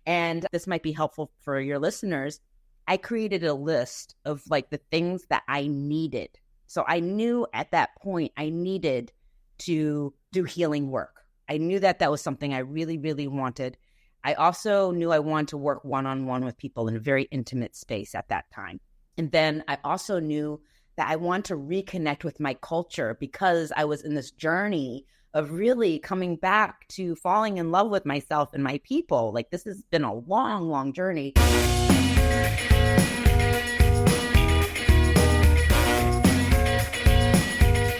And this might be helpful for your listeners. I created a list of like the things that I needed. So I knew at that point I needed to do healing work. I knew that that was something I really, really wanted. I also knew I wanted to work one-on-one with people in a very intimate space at that time. And then I also knew that I wanted to reconnect with my culture because I was in this journey of really coming back to falling in love with myself and my people. Like, this has been a long, long journey.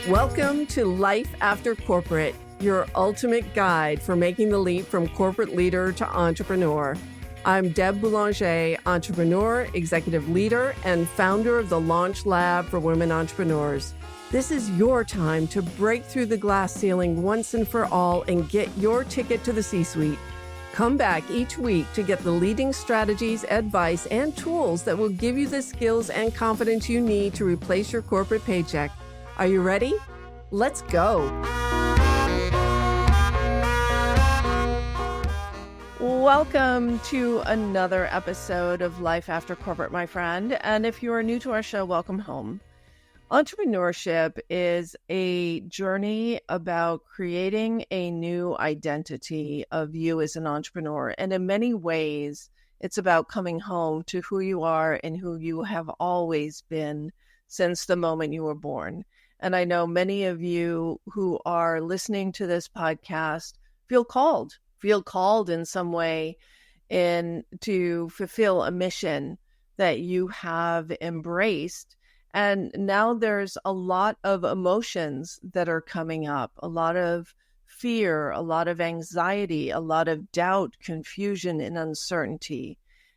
Welcome to Life After Corporate, your ultimate guide for making the leap from corporate leader to entrepreneur. I'm Deb Boulanger, entrepreneur, executive leader, and founder of the Launch Lab for Women Entrepreneurs. This is your time to break through the glass ceiling once and for all and get your ticket to the C-suite. Come back each week to get the leading strategies, advice, and tools that will give you the skills and confidence you need to replace your corporate paycheck. Are you ready? Let's go. Welcome to another episode of Life After Corporate, my friend. And if you are new to our show, welcome home. Entrepreneurship is a journey about creating a new identity of you as an entrepreneur. And in many ways, it's about coming home to who you are and who you have always been since the moment you were born. And I know many of you who are listening to this podcast feel called in some way to fulfill a mission that you have embraced. And now there's a lot of emotions that are coming up, a lot of fear, a lot of anxiety, a lot of doubt, confusion, and uncertainty.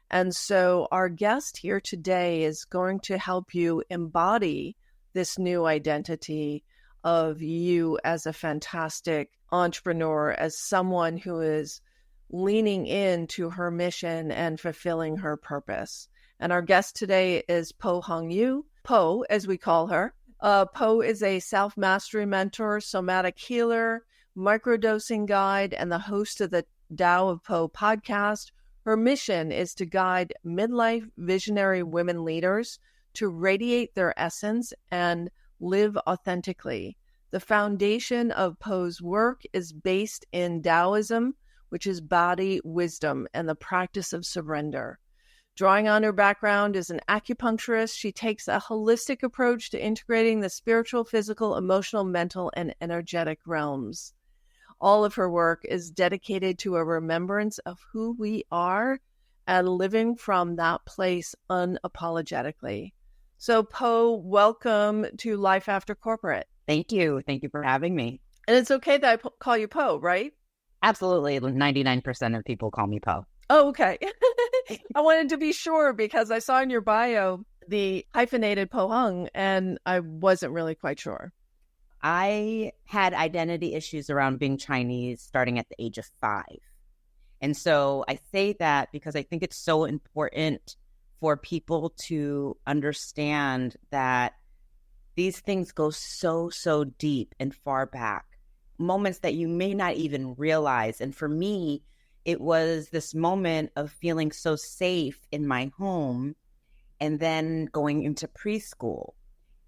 And so our guest here today is going to help you embody this new identity of you as a fantastic entrepreneur, as someone who is leaning into her mission and fulfilling her purpose. And our guest today is Po-Hung Yu, Po, as we call her. Po is a self-mastery mentor, somatic healer, microdosing guide, and the host of the Tao of Po podcast. Her mission is to guide midlife visionary women leaders to radiate their essence and live authentically. The foundation of Po's work is based in Taoism, which is body wisdom and the practice of surrender. Drawing on her background as an acupuncturist, she takes a holistic approach to integrating the spiritual, physical, emotional, mental, and energetic realms. All of her work is dedicated to a remembrance of who we are and living from that place unapologetically. So, Po, welcome to Life After Corporate. Thank you. Thank you for having me. And it's okay that I call you Po, right? Absolutely. 99% of people call me Po. Oh, okay. I wanted to be sure because I saw in your bio the hyphenated Po-Hung, and I wasn't really quite sure. I had identity issues around being Chinese starting at the age of 5. And so I say that because I think it's so important for people to understand that these things go so deep and far back, moments that you may not even realize. And for me, it was this moment of feeling so safe in my home and then going into preschool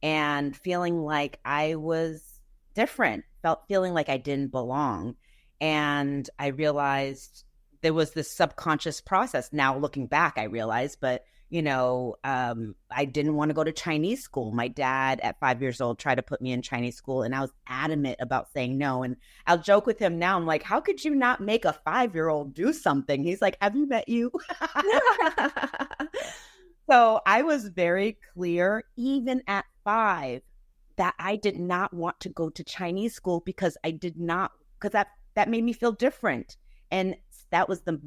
and feeling like I was different, feeling like I didn't belong. And I realized there was this subconscious process. Now looking back, I realized, but I didn't want to go to Chinese school. My dad at 5 years old tried to put me in Chinese school, and I was adamant about saying no. And I'll joke with him now. I'm like, how could you not make a 5-year-old do something? He's like, have you met you? So I was very clear, even at 5, that I did not want to go to Chinese school because that made me feel different. And that was the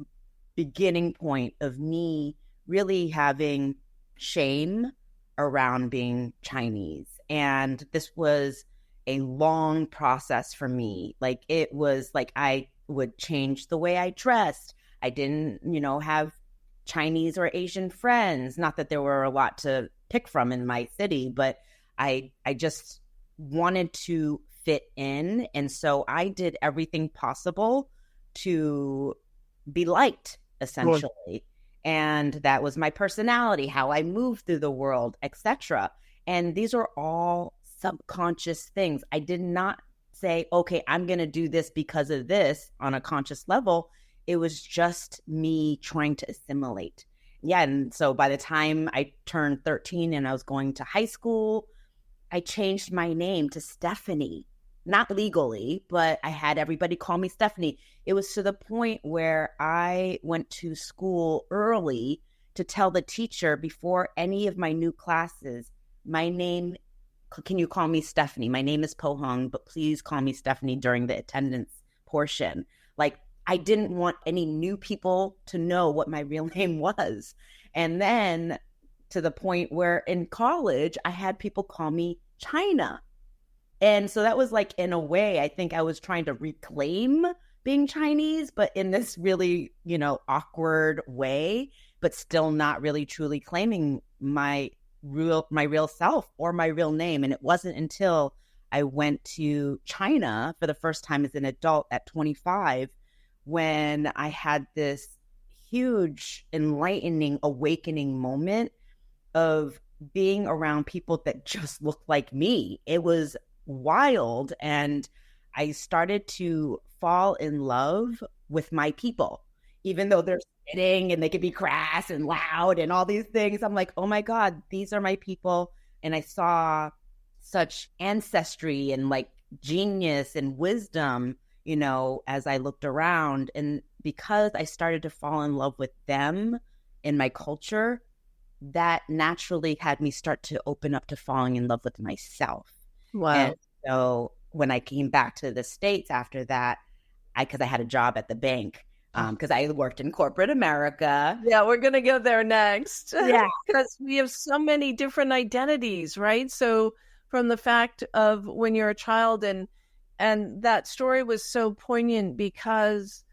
beginning point of me really having shame around being Chinese. And this was a long process for me. Like, it was like I would change the way I dressed. I didn't, have Chinese or Asian friends. Not that there were a lot to pick from in my city, but I just wanted to fit in. And so I did everything possible to be liked essentially. And that was my personality, how I moved through the world, etc. And these are all subconscious things. I did not say, okay, I'm going to do this because of this on a conscious level. It was just me trying to assimilate. Yeah. And so by the time I turned 13 and I was going to high school, I changed my name to Stephanie. Not legally, but I had everybody call me Stephanie. It was to the point where I went to school early to tell the teacher before any of my new classes, my name, can you call me Stephanie? My name is Po Hung, but please call me Stephanie during the attendance portion. Like, I didn't want any new people to know what my real name was. And then to the point where in college, I had people call me China. And so that was like, in a way, I think I was trying to reclaim being Chinese, but in this really, awkward way, but still not really truly claiming my real self or my real name. And it wasn't until I went to China for the first time as an adult at 25 when I had this huge, enlightening, awakening moment of being around people that just looked like me. It was wild. And I started to fall in love with my people, even though they're sitting and they could be crass and loud and all these things. I'm like, oh my God, these are my people. And I saw such ancestry and like genius and wisdom, as I looked around. And because I started to fall in love with them in my culture, that naturally had me start to open up to falling in love with myself. Wow. And so when I came back to the States after that, because I had a job at the bank, because I worked in corporate America. Yeah, we're going to go there next. Yeah. Because we have so many different identities, right? So from the fact of when you're a child, and that story was so poignant because,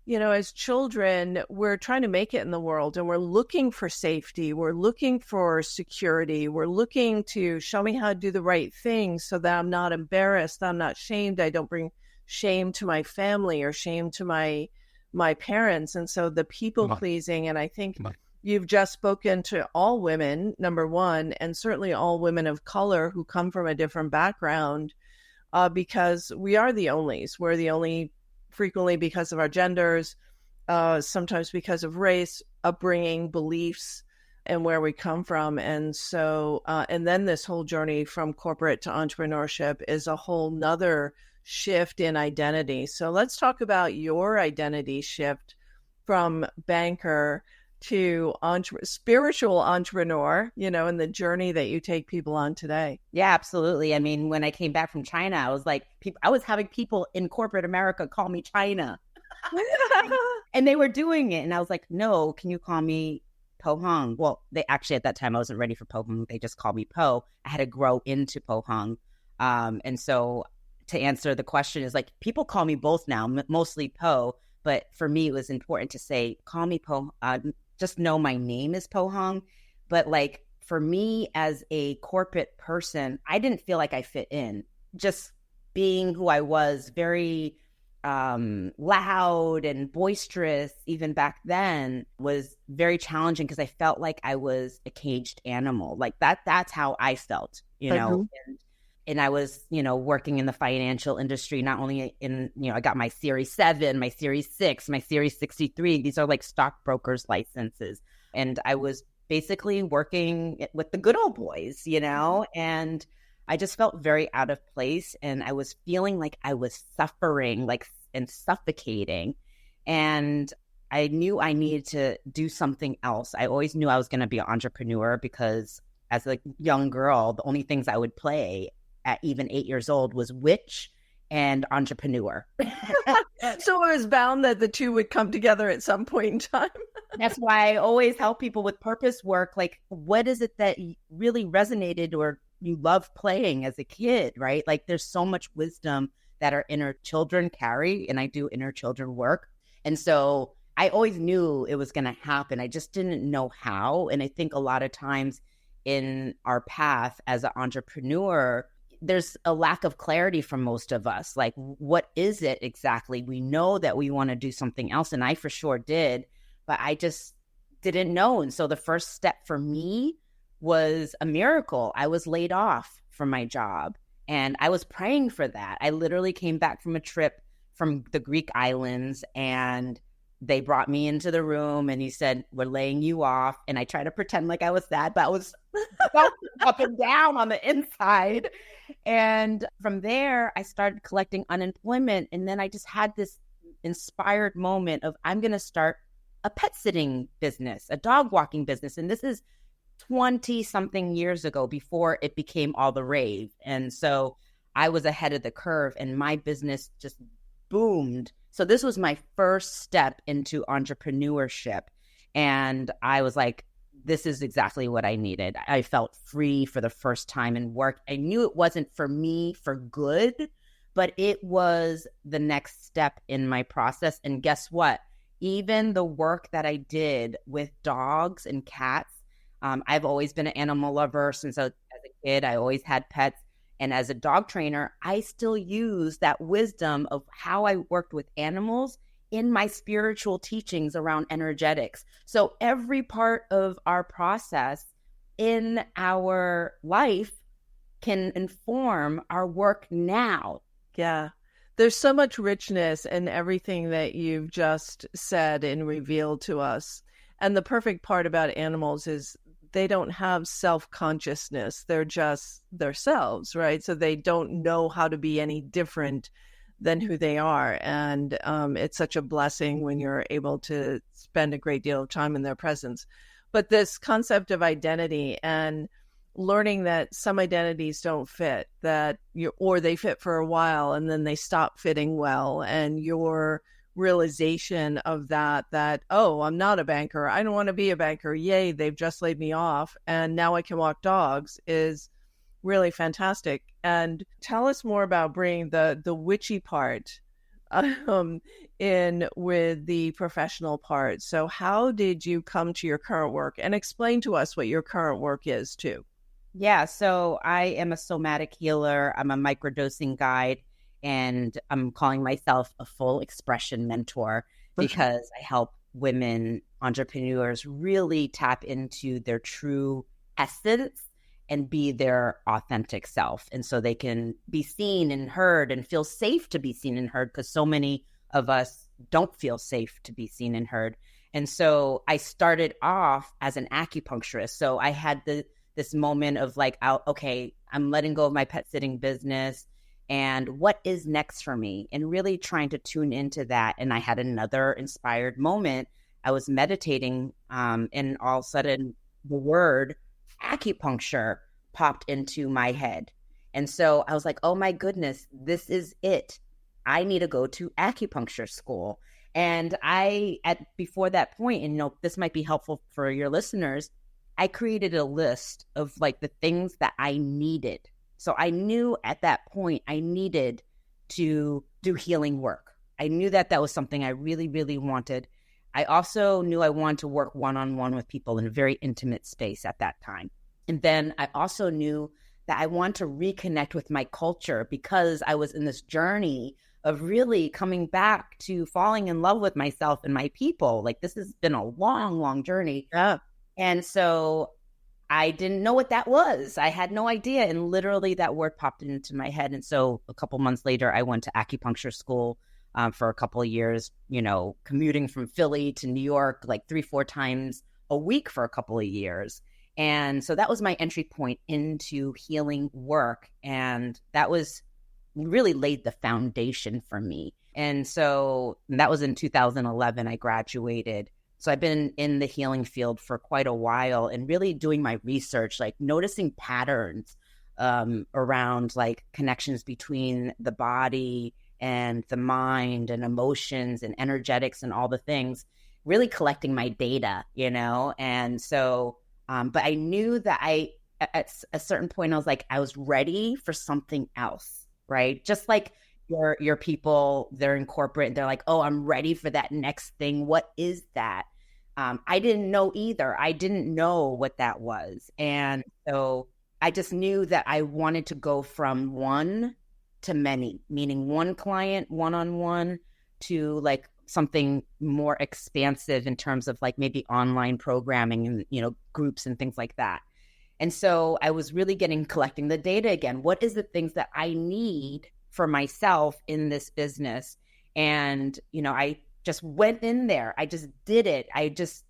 as children, we're trying to make it in the world and we're looking for safety. We're looking for security. We're looking to show me how to do the right thing so that I'm not embarrassed. I'm not shamed. I don't bring shame to my family or shame to my parents. And so the people pleasing, and I think you've just spoken to all women, number one, and certainly all women of color who come from a different background, because we are the onlys. We're the only, frequently because of our genders, sometimes because of race, upbringing, beliefs, and where we come from. And so, and then this whole journey from corporate to entrepreneurship is a whole nother shift in identity. So let's talk about your identity shift from banker to spiritual entrepreneur, and the journey that you take people on today. Yeah, absolutely. I mean, when I came back from China, I was like, I was having people in corporate America call me China. And they were doing it. And I was like, no, can you call me Po Hung? Well, they actually, at that time, I wasn't ready for Po Hung. They just called me Po. I had to grow into Po Hung. And so to answer the question is like, people call me both now, mostly Po. But for me, it was important to say, call me Po. Just know my name is Po Hung. But like, for me as a corporate person, I didn't feel like I fit in. Just being who I was, very loud and boisterous, even back then, was very challenging because I felt like I was a caged animal. Like that's how I felt, And I was, working in the financial industry, not only in, I got my Series 7, my Series 6, my Series 63. These are like stockbrokers licenses. And I was basically working with the good old boys, and I just felt very out of place. And I was feeling like I was suffering, and suffocating. And I knew I needed to do something else. I always knew I was going to be an entrepreneur because as a young girl, the only things I would play at even 8 years old was witch and entrepreneur. So it was bound that the two would come together at some point in time. That's why I always help people with purpose work. Like, what is it that really resonated or you love playing as a kid, right? Like, there's so much wisdom that our inner children carry, and I do inner children work. And so I always knew it was going to happen. I just didn't know how. And I think a lot of times in our path as an entrepreneur, there's a lack of clarity for most of us. Like, what is it exactly? We know that we want to do something else. And I for sure did. but I just didn't know. And so the first step for me was a miracle. I was laid off from my job, and I was praying for that. I literally came back from a trip from the Greek islands, and they brought me into the room, and he said, "We're laying you off." And I tried to pretend like I was sad, but I was up and down on the inside. And from there, I started collecting unemployment. And then I just had this inspired moment of, I'm going to start a pet sitting business, a dog walking business. And this is 20 something years ago, before it became all the rave. And so I was ahead of the curve, and my business just boomed. So this was my first step into entrepreneurship. And I was like, this is exactly what I needed. I felt free for the first time in work. I knew it wasn't for me for good, but it was the next step in my process. And guess what? Even the work that I did with dogs and cats, I've always been an animal lover since as a kid. I always had pets. And as a dog trainer, I still use that wisdom of how I worked with animals in my spiritual teachings around energetics. So every part of our process in our life can inform our work now. Yeah. There's so much richness in everything that you've just said and revealed to us. And the perfect part about animals is they don't have self-consciousness. They're just themselves, right? So they don't know how to be any different than who they are. And it's such a blessing when you're able to spend a great deal of time in their presence. But this concept of identity and learning that some identities don't fit, or they fit for a while and then they stop fitting well, and your realization of that, oh, I'm not a banker, I don't want to be a banker, yay, they've just laid me off and now I can walk dogs, is really fantastic. And tell us more about bringing the witchy part in with the professional part. So how did you come to your current work, and explain to us what your current work is too? Yeah, so I am a somatic healer. I'm a microdosing guide, and I'm calling myself a full expression mentor because I help women entrepreneurs really tap into their true essence and be their authentic self. And so they can be seen and heard and feel safe to be seen and heard, because so many of us don't feel safe to be seen and heard. And so I started off as an acupuncturist. So I had this moment of like, okay, I'm letting go of my pet sitting business, and what is next for me? And really trying to tune into that. And I had another inspired moment. I was meditating, and all of a sudden the word acupuncture popped into my head. And so I was like, oh my goodness, this is it. I need to go to acupuncture school. And before that point, and this might be helpful for your listeners, I created a list of like the things that I needed. So I knew at that point I needed to do healing work. I knew that was something I really, really wanted. I also knew I wanted to work one-on-one with people in a very intimate space at that time. And then I also knew that I want to reconnect with my culture, because I was in this journey of really coming back to falling in love with myself and my people. Like, this has been a long, long journey. Yeah. And so I didn't know what that was. I had no idea. And literally that word popped into my head. And so a couple months later, I went to acupuncture school for a couple of years, commuting from Philly to New York, like 3-4 times a week for a couple of years. And so that was my entry point into healing work. And that was really laid the foundation for me. And so that was in 2011, I graduated. So I've been in the healing field for quite a while, and really doing my research, like noticing patterns around like connections between the body and the mind and emotions and energetics and all the things, really collecting my data, And so, but I knew that at a certain point, I was like, I was ready for something else, right? Just like your people, they're in corporate and they're like, oh, I'm ready for that next thing. What is that? I didn't know either. I didn't know what that was. And so I just knew that I wanted to go from one to many, meaning one client, one-on-one, to like something more expansive in terms of like maybe online programming and, groups and things like that. And so I was really collecting the data again. What is the things that I need for myself in this business? And, I just went in there. I just did it. I just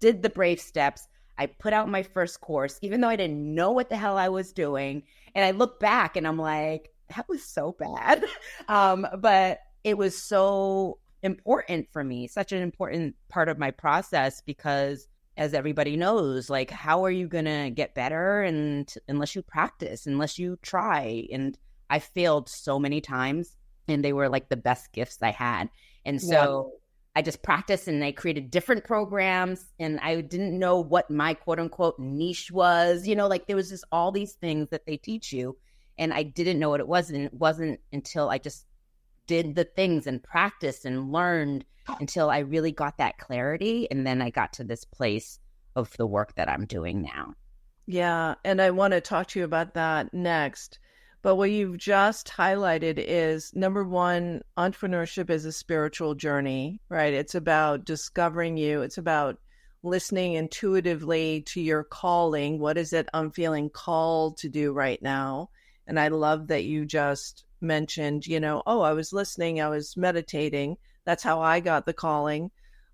did the brave steps. I put out my first course, even though I didn't know what the hell I was doing. And I look back and I'm like, that was so bad. But it was so important for me, such an important part of my process, because as everybody knows, like, how are you going to get better unless you practice, unless you try? And I failed so many times, and they were like the best gifts I had. And so I just practiced, and I created different programs, and I didn't know what my quote unquote niche was. Like there was just all these things that they teach you, and I didn't know what it was. And it wasn't until I just did the things and practiced and learned until I really got that clarity. And then I got to this place of the work that I'm doing now. Yeah. And I want to talk to you about that next. But what you've just highlighted is, number one, entrepreneurship is a spiritual journey, right? It's about discovering you. It's about listening intuitively to your calling. What is it I'm feeling called to do right now? And I love that you just mentioned, I was listening, I was meditating. That's how I got the calling.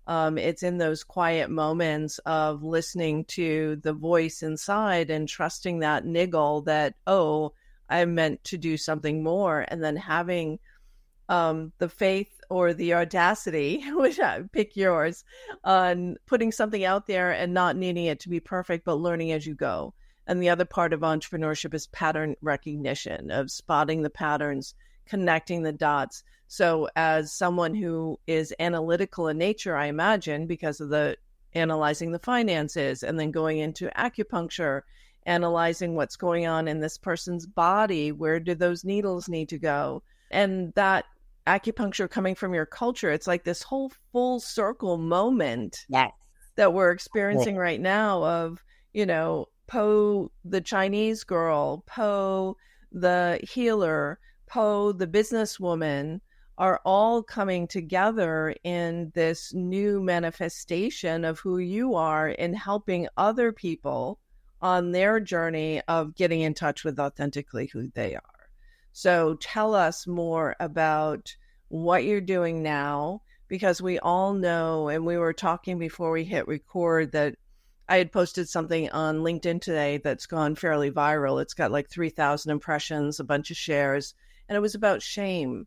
It's in those quiet moments of listening to the voice inside and trusting that niggle that, I'm meant to do something more, and then having the faith or the audacity, which I pick yours, on putting something out there and not needing it to be perfect, but learning as you go. And the other part of entrepreneurship is pattern recognition, of spotting the patterns, connecting the dots. So as someone who is analytical in nature, I imagine, because of the analyzing the finances and then going into acupuncture, analyzing what's going on in this person's body, where do those needles need to go? And that acupuncture coming from your culture, it's like this whole full circle moment that we're experiencing right now of, Po, the Chinese girl, Po, the healer, Po, the businesswoman, are all coming together in this new manifestation of who you are in helping other people on their journey of getting in touch with authentically who they are. So tell us more about what you're doing now, because we all know, and we were talking before we hit record, that I had posted something on LinkedIn today that's gone fairly viral. It's got like 3,000 impressions, a bunch of shares, and it was about shame.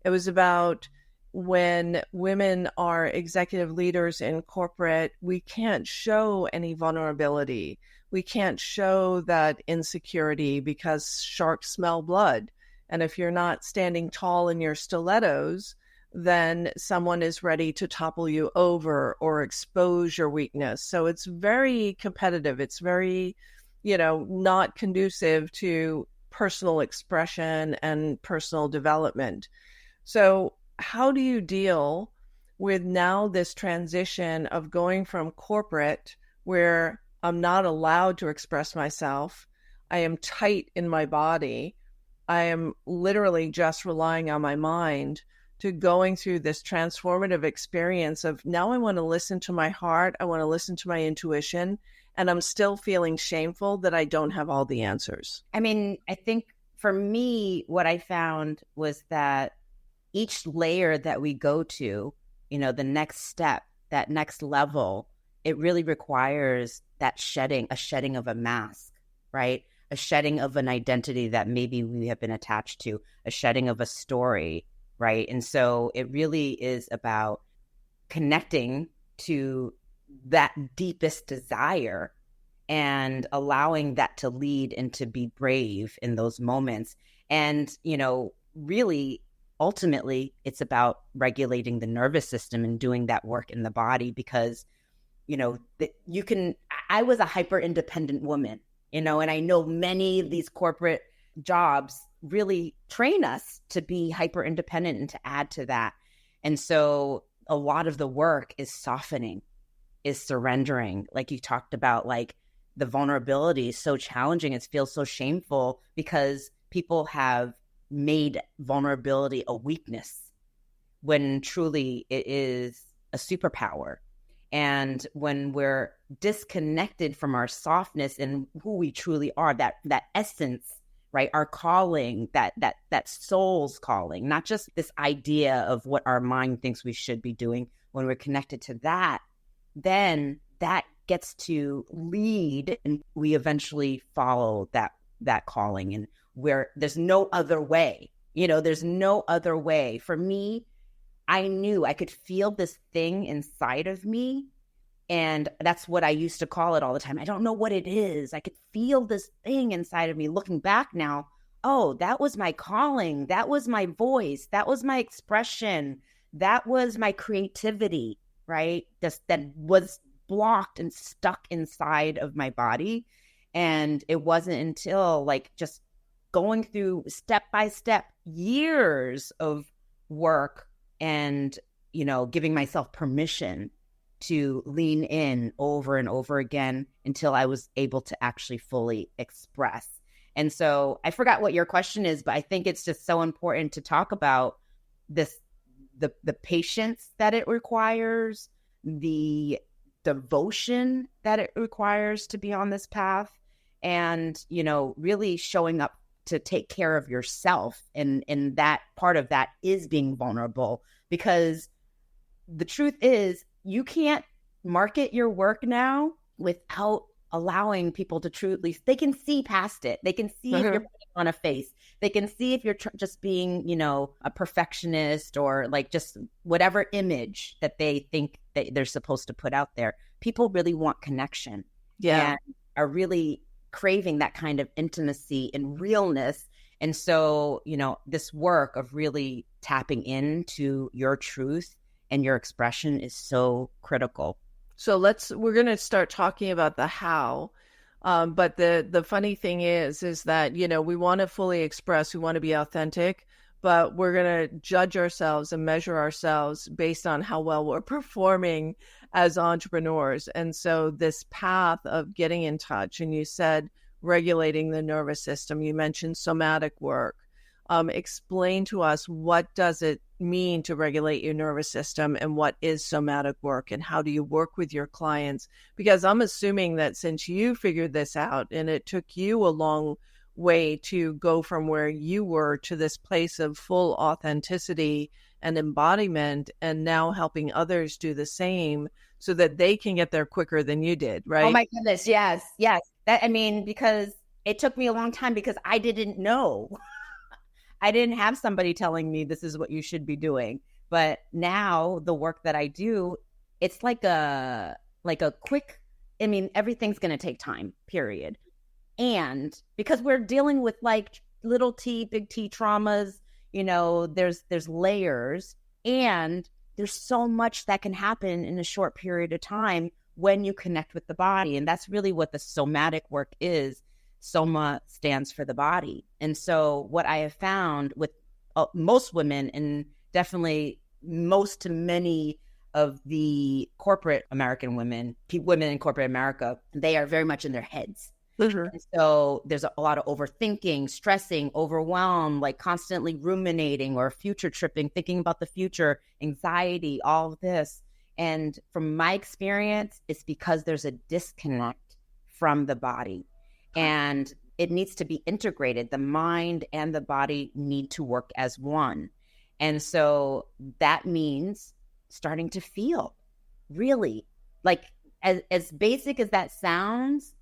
It was about when women are executive leaders in corporate, we can't show any vulnerability. We can't show that insecurity because sharks smell blood. And if you're not standing tall in your stilettos, then someone is ready to topple you over or expose your weakness. So it's very competitive. It's very, not conducive to personal expression and personal development. So how do you deal with now this transition of going from corporate, where I'm not allowed to express myself, I am tight in my body, I am literally just relying on my mind, to going through this transformative experience of now I want to listen to my heart, I want to listen to my intuition, and I'm still feeling shameful that I don't have all the answers? I mean, I think for me, what I found was that each layer that we go to, the next step, that next level, it really requires that a shedding of a mask, right? A shedding of an identity that maybe we have been attached to, a shedding of a story, right? And so it really is about connecting to that deepest desire and allowing that to lead and to be brave in those moments. And, really, ultimately, it's about regulating the nervous system and doing that work in the body, because, I was a hyper independent woman, and I know many of these corporate jobs really train us to be hyper independent and to add to that. And so a lot of the work is softening, is surrendering. Like you talked about, like the vulnerability is so challenging. It feels so shameful because people have made vulnerability a weakness, when truly it is a superpower. And when we're disconnected from our softness and who we truly are, that essence, right? Our calling, that soul's calling, not just this idea of what our mind thinks we should be doing. When we're connected to that, then that gets to lead, and we eventually follow that calling, and where there's no other way. There's no other way. For me, I knew I could feel this thing inside of me. And that's what I used to call it all the time. I don't know what it is. I could feel this thing inside of me. Looking back now, oh, that was my calling. That was my voice. That was my expression. That was my creativity, right? That was blocked and stuck inside of my body. And it wasn't until just going through step by step years of work and, giving myself permission to lean in over and over again until I was able to actually fully express. And so I forgot what your question is, but I think it's just so important to talk about this, the patience that it requires, the devotion that it requires to be on this path, and, really showing up to take care of yourself. And that part of that is being vulnerable, because the truth is you can't market your work now without allowing people to truly, they can see past it. They can see if you're putting on a face. They can see if you're just being, a perfectionist, or just whatever image that they think that they're supposed to put out there. People really want connection. Yeah. And are really craving that kind of intimacy and realness. And so, this work of really tapping into your truth and your expression is so critical. So we're going to start talking about the how. But the funny thing is that, we want to fully express, we want to be authentic, but we're going to judge ourselves and measure ourselves based on how well we're performing as entrepreneurs. And so this path of getting in touch, and you said regulating the nervous system, you mentioned somatic work. Explain to us, what does it mean to regulate your nervous system, and what is somatic work, and how do you work with your clients? Because I'm assuming that since you figured this out, and it took you a long way to go from where you were to this place of full authenticity and embodiment, and now helping others do the same so that they can get there quicker than you did, right? Oh my goodness, yes. Because it took me a long time, because I didn't know. I didn't have somebody telling me this is what you should be doing. But now the work that I do, it's like a quick, everything's going to take time, period. And because we're dealing with little T, big T traumas, there's layers, and there's so much that can happen in a short period of time when you connect with the body. And that's really what the somatic work is. Soma stands for the body. And so what I have found with most women, and definitely most to many of the corporate American women in corporate America, they are very much in their heads. Mm-hmm. And so there's a lot of overthinking, stressing, overwhelm, constantly ruminating or future tripping, thinking about the future, anxiety, all of this. And from my experience, it's because there's a disconnect from the body. And it needs to be integrated. The mind and the body need to work as one. And so that means starting to feel, really, as basic as that sounds,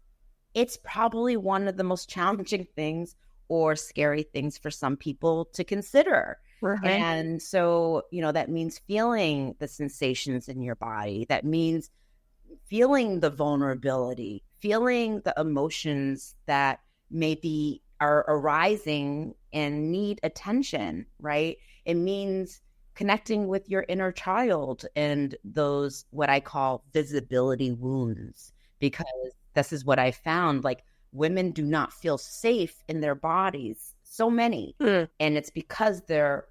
it's probably one of the most challenging things or scary things for some people to consider. Right. And so, that means feeling the sensations in your body. That means feeling the vulnerability, feeling the emotions that maybe are arising and need attention, right? It means connecting with your inner child and those, what I call visibility wounds, because this is what I found, women do not feel safe in their bodies, so many. And it's because their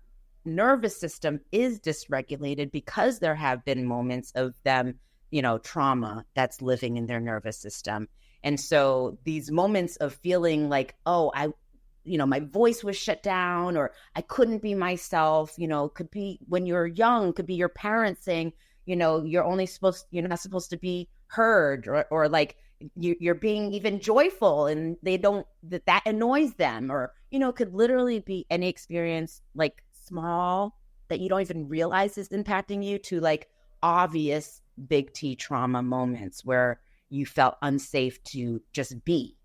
nervous system is dysregulated, because there have been moments of them, trauma that's living in their nervous system. And so these moments of feeling my voice was shut down, or I couldn't be myself. Could be when you're young, could be your parents saying, you're not supposed to be heard, or like you're being even joyful and they don't, that annoys them, or, could literally be any experience, like small, that you don't even realize is impacting you, to like obvious big T trauma moments where you felt unsafe to just be.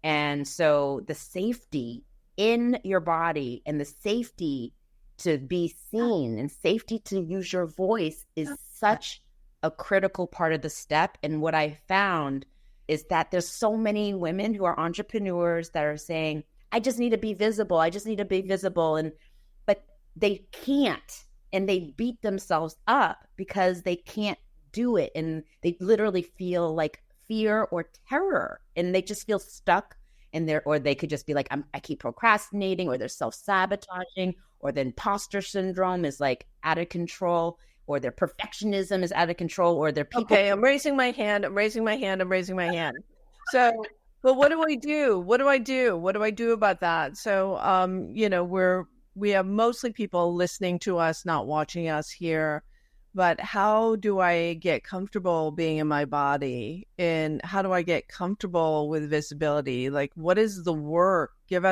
And so the safety in your body and the safety to be seen and safety to use your voice is such a critical part of the step. And what I found is that there's so many women who are entrepreneurs that are saying, I just need to be visible. I just need to be visible. But they can't, and they beat themselves up because they can't do it. And they literally feel like fear or terror, and they just feel stuck in there, or they could just be like, I keep procrastinating, or they're self-sabotaging, or the imposter syndrome is like out of control, or their perfectionism is out of control, or their people. Okay, I'm raising my hand. So, but what do I do? What do I do about that? So, we have mostly people listening to us, not watching us here. But how do I get comfortable being in my body? And how do I get comfortable with visibility? Like, what is the work? Give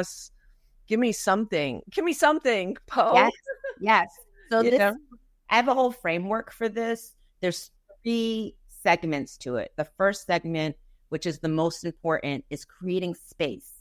me something, Poe. Yes. So I have a whole framework for this. There's 3 segments to it. The first segment, which is the most important, is creating space.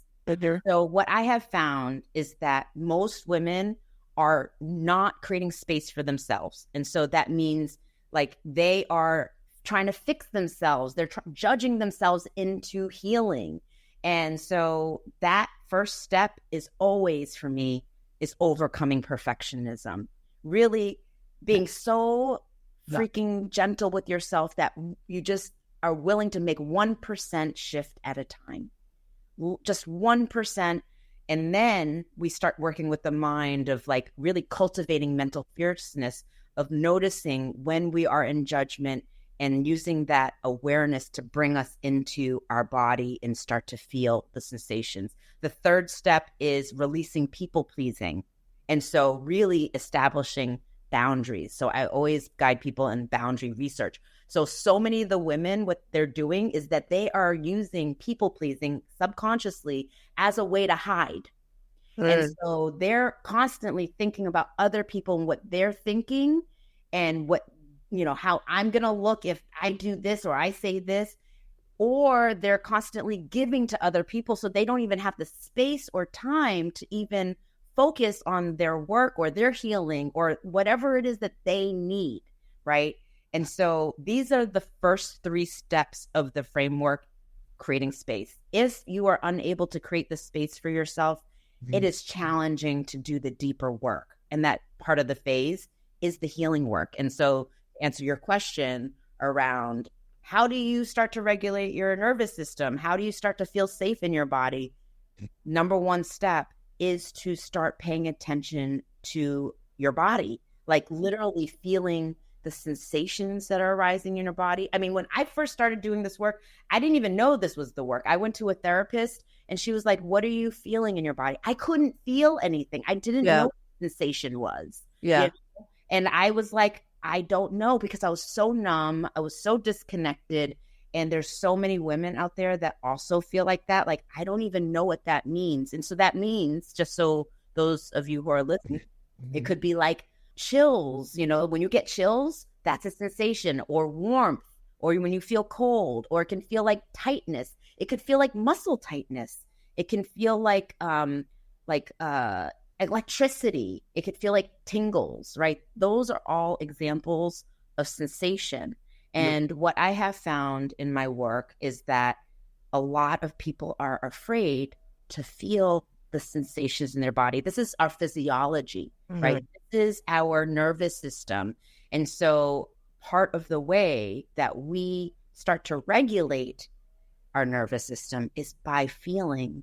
So what I have found is that most women are not creating space for themselves. And so that means like they are trying to fix themselves. They're judging themselves into healing. And so that first step is always, for me, is overcoming perfectionism. Really being so freaking gentle with yourself that you just are willing to make 1% shift at a time. Just 1%. And then we start working with the mind of like really cultivating mental fierceness, of noticing when we are in judgment and using that awareness to bring us into our body and start to feel the sensations. The third step is releasing people pleasing. And so really establishing boundaries. So I always guide people in boundary research. So many of the women, what they're doing is that they are using people pleasing subconsciously as a way to hide. And so they're constantly thinking about other people and what they're thinking, and what, how I'm going to look if I do this or I say this, or they're constantly giving to other people. So they don't even have the space or time to even focus on their work or their healing or whatever it is that they need. Right. And so these are the first 3 steps of the framework, creating space. If you are unable to create the space for yourself, it is challenging to do the deeper work. And that part of the phase is the healing work. And so to answer your question around how do you start to regulate your nervous system? How do you start to feel safe in your body? Number 1 step is to start paying attention to your body, like literally feeling the sensations that are arising in your body. I mean, when I first started doing this work, I didn't even know this was the work. I went to a therapist and she was like, what are you feeling in your body? I couldn't feel anything. I didn't know what sensation was. Yeah. And I was like, I don't know, because I was so numb. I was so disconnected. And there's so many women out there that also feel like that. Like, I don't even know what that means. And so that means, just so those of you who are listening, it could be like chills. When you get chills, that's a sensation, or warmth, or when you feel cold, or it can feel like tightness. It could feel like muscle tightness. It can feel like electricity. It could feel like tingles, right? Those are all examples of sensation. And what I have found in my work is that a lot of people are afraid to feel the sensations in their body. This is our physiology, right? This is our nervous system. And so part of the way that we start to regulate our nervous system is by feeling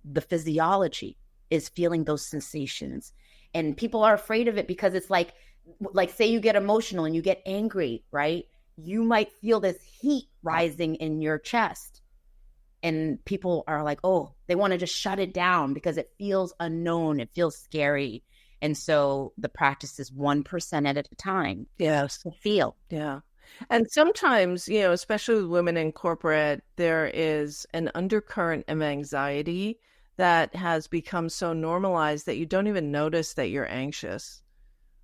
the physiology, is feeling those sensations. And people are afraid of it because it's like say you get emotional and you get angry, right? You might feel this heat rising in your chest. And people are like, oh, they want to just shut it down because it feels unknown. It feels scary. And so the practice is 1% at a time. Yes. To feel. Yeah. And sometimes, especially with women in corporate, there is an undercurrent of anxiety that has become so normalized that you don't even notice that you're anxious,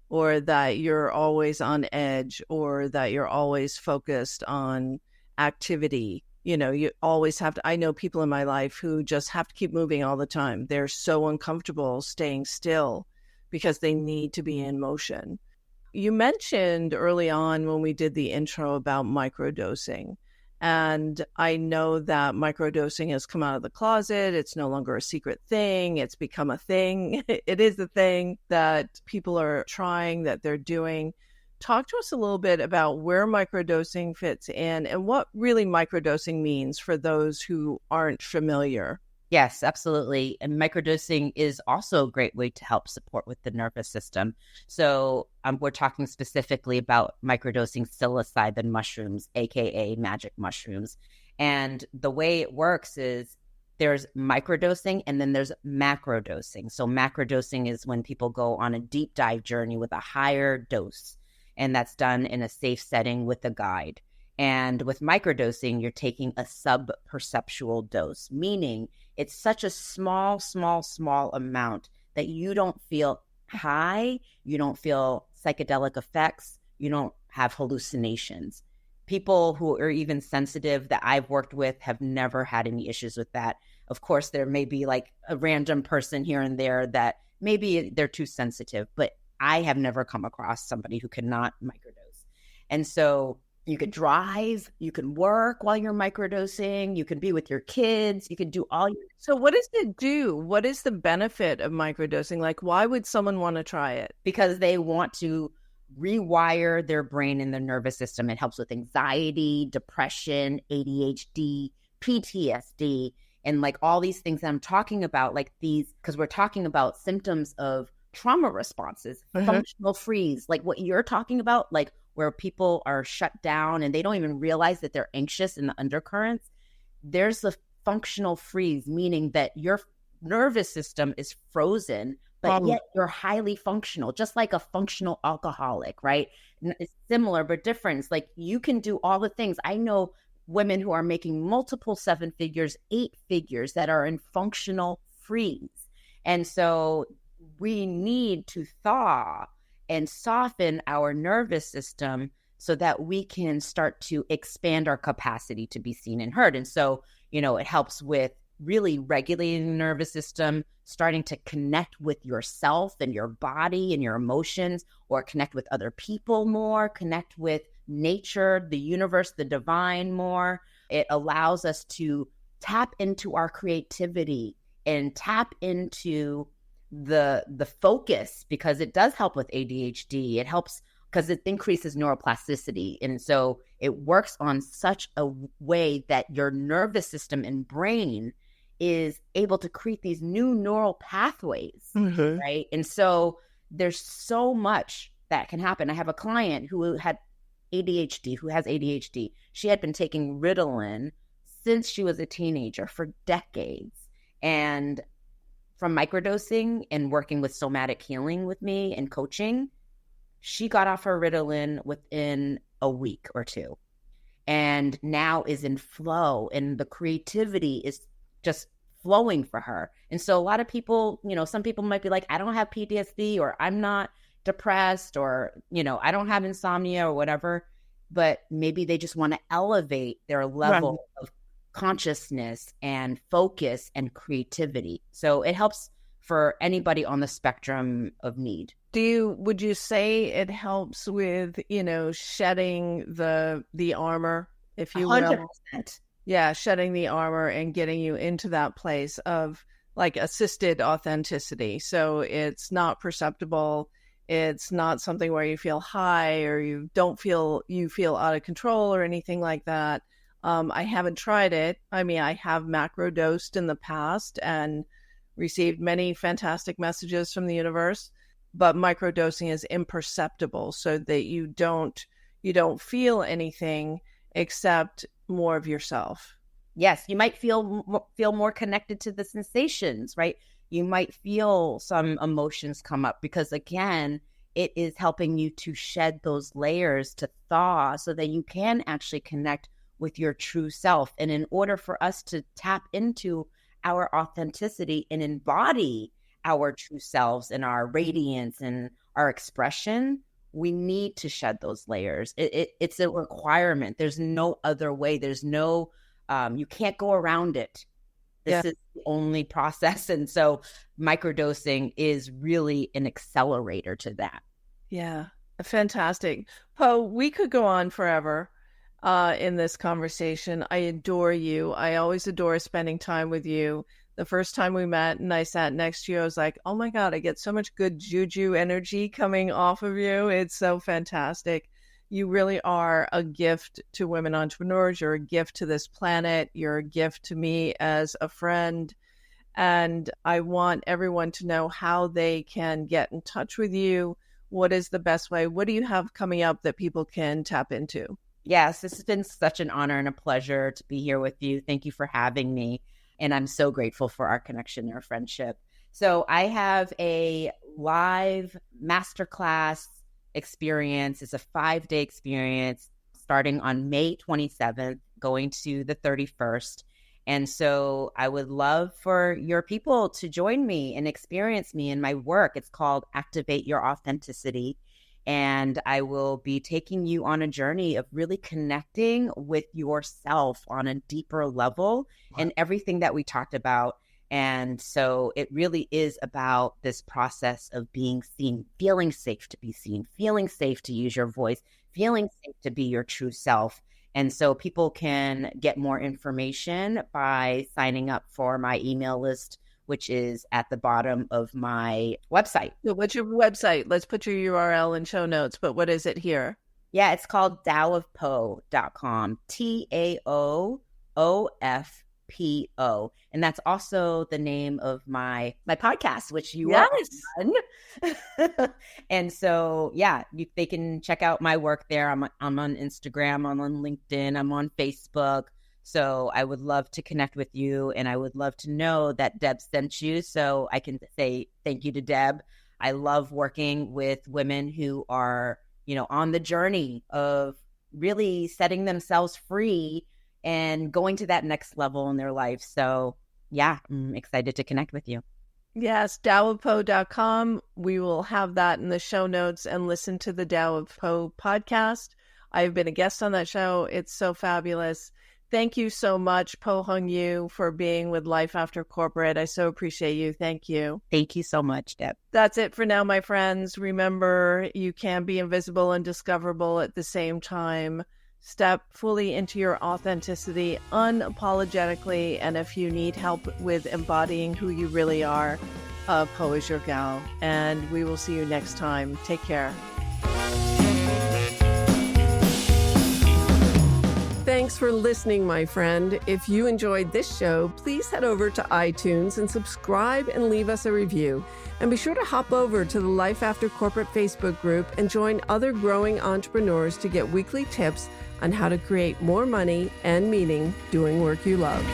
or that you're always on edge, or that you're always focused on activity. You always have to. I know people in my life who just have to keep moving all the time. They're so uncomfortable staying still because they need to be in motion. You mentioned early on when we did the intro about microdosing. And I know that microdosing has come out of the closet. It's no longer a secret thing. It's become a thing. It is a thing that people are trying, that they're doing. Talk to us a little bit about where microdosing fits in and what really microdosing means for those who aren't familiar. Yes, absolutely. And microdosing is also a great way to help support with the nervous system. So we're talking specifically about microdosing psilocybin mushrooms, aka magic mushrooms. And the way it works is there's microdosing and then there's macrodosing. So macrodosing is when people go on a deep dive journey with a higher dose, and that's done in a safe setting with a guide. And with microdosing, you're taking a sub-perceptual dose, meaning it's such a small amount that you don't feel high, you don't feel psychedelic effects, you don't have hallucinations. People who are even sensitive that I've worked with have never had any issues with that. Of course, there may be like a random person here and there that maybe they're too sensitive, but I have never come across somebody who cannot microdose. And so you could drive, you can work while you're microdosing, you can be with your kids, you can do all your... So what does it do? What is the benefit of microdosing? Like, why would someone want to try it? Because they want to rewire their brain and their nervous system. It helps with anxiety, depression, ADHD, PTSD, and like all these things that I'm talking about, like these, because we're talking about symptoms of trauma responses, functional freeze, like what you're talking about, like where people are shut down and they don't even realize that they're anxious in the undercurrents. There's the functional freeze, meaning that your nervous system is frozen, but yet you're highly functional, just like a functional alcoholic, right? It's similar, but different. It's like you can do all the things. I know women who are making multiple 7 figures, 8 figures that are in functional freeze. And so we need to thaw and soften our nervous system so that we can start to expand our capacity to be seen and heard. And so, it helps with really regulating the nervous system, starting to connect with yourself and your body and your emotions, or connect with other people more, connect with nature, the universe, the divine more. It allows us to tap into our creativity and tap into the focus, because it does help with ADHD. It helps because it increases neuroplasticity. And so it works on such a way that your nervous system and brain is able to create these new neural pathways, right? And so there's so much that can happen. I have a client who has ADHD. She had been taking Ritalin since she was a teenager for decades. And from microdosing and working with somatic healing with me and coaching, she got off her Ritalin within a week or two, and now is in flow, and the creativity is just flowing for her. And so a lot of people, some people might be like, I don't have PTSD, or I'm not depressed, or, I don't have insomnia or whatever, but maybe they just want to elevate their level of consciousness and focus and creativity. So it helps for anybody on the spectrum of need. Would you say it helps with, shedding the armor, if you will? 100%. Yeah, shedding the armor and getting you into that place of like assisted authenticity. So it's not perceptible. It's not something where you feel high or you feel out of control or anything like that. I haven't tried it. I mean, I have macrodosed in the past and received many fantastic messages from the universe, but microdosing is imperceptible, so that you don't feel anything except more of yourself. Yes, you might feel more connected to the sensations, right? You might feel some emotions come up because, again, it is helping you to shed those layers, to thaw, so that you can actually connect with your true self. And in order for us to tap into our authenticity and embody our true selves and our radiance and our expression, we need to shed those layers. It's a requirement. There's no other way. There's no, you can't go around it. This is the only process. And so microdosing is really an accelerator to that. Yeah, fantastic. Poe, we could go on forever in this conversation. I adore you. I always adore spending time with you. The first time we met and I sat next to you, I was like, oh my God, I get so much good juju energy coming off of you. It's so fantastic. You really are a gift to women entrepreneurs. You're a gift to this planet. You're a gift to me as a friend. And I want everyone to know how they can get in touch with you. What is the best way? What do you have coming up that people can tap into? Yes, this has been such an honor and a pleasure to be here with you. Thank you for having me. And I'm so grateful for our connection and our friendship. So I have a live masterclass experience. It's a 5-day experience starting on May 27th, going to the 31st. And so I would love for your people to join me and experience me in my work. It's called Activate Your Authenticity. And I will be taking you on a journey of really connecting with yourself on a deeper level and everything that we talked about. And so it really is about this process of being seen, feeling safe to be seen, feeling safe to use your voice, feeling safe to be your true self. And so people can get more information by signing up for my email list, which is at the bottom of my website. So what's your website? Let's put your URL in show notes, but what is it here? Yeah, it's called taoofpo.com, TAOOFPO. And that's also the name of my podcast, which you are on. And so, yeah, they can check out my work there. I'm on Instagram, I'm on LinkedIn, I'm on Facebook. So I would love to connect with you, and I would love to know that Deb sent you so I can say thank you to Deb. I love working with women who are, on the journey of really setting themselves free and going to that next level in their life. So yeah, I'm excited to connect with you. Yes, taoofpo.com. We will have that in the show notes, and listen to the Tao of Po podcast. I've been a guest on that show. It's so fabulous. Thank you so much, Po Hung Yu, for being with Life After Corporate. I so appreciate you. Thank you. Thank you so much, Deb. That's it for now, my friends. Remember, you can be invisible and discoverable at the same time. Step fully into your authenticity unapologetically. And if you need help with embodying who you really are, Po is your gal. And we will see you next time. Take care. Thanks for listening, my friend. If you enjoyed this show, please head over to iTunes and subscribe and leave us a review. And be sure to hop over to the Life After Corporate Facebook group and join other growing entrepreneurs to get weekly tips on how to create more money and meaning doing work you love.